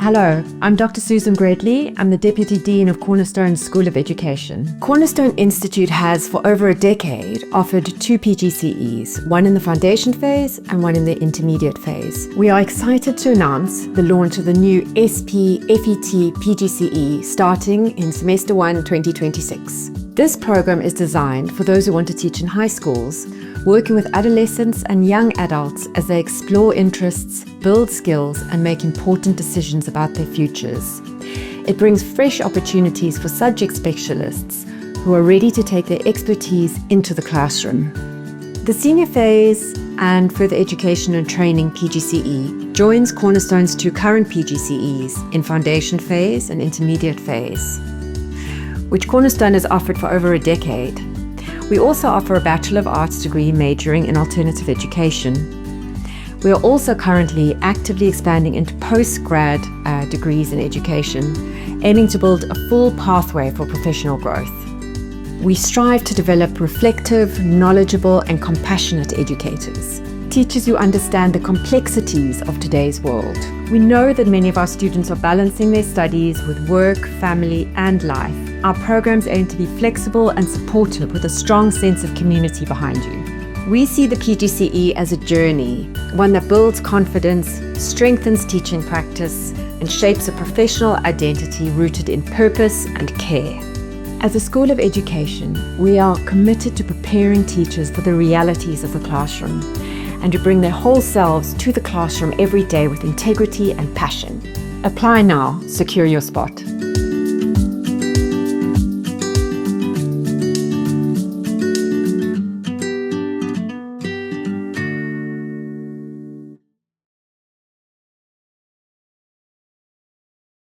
Hello, I'm Dr. Susan Gredley. I'm the Deputy Dean of Cornerstone School of Education. Cornerstone Institute has, for over a decade, offered 2 PGCEs, one in the foundation phase and one in the intermediate phase. We are excited to announce the launch of the new SP FET PGCE starting in Semester 1, 2026. This program is designed for those who want to teach in high schools, working with adolescents and young adults as they explore interests, build skills, and make important decisions about their futures. It brings fresh opportunities for subject specialists who are ready to take their expertise into the classroom. The senior phase and further education and training PGCE joins Cornerstone's 2 current PGCEs in foundation phase and intermediate phase, which Cornerstone has offered for over a decade. We also offer a Bachelor of Arts degree majoring in alternative education. We are also currently actively expanding into post-grad degrees in education, aiming to build a full pathway for professional growth. We strive to develop reflective, knowledgeable, and compassionate educators, teachers who understand the complexities of today's world. We know that many of our students are balancing their studies with work, family, and life. Our programs aim to be flexible and supportive with a strong sense of community behind you. We see the PGCE as a journey, one that builds confidence, strengthens teaching practice, and shapes a professional identity rooted in purpose and care. As a school of education, we are committed to preparing teachers for the realities of the classroom and to bring their whole selves to the classroom every day with integrity and passion. Apply now, secure your spot.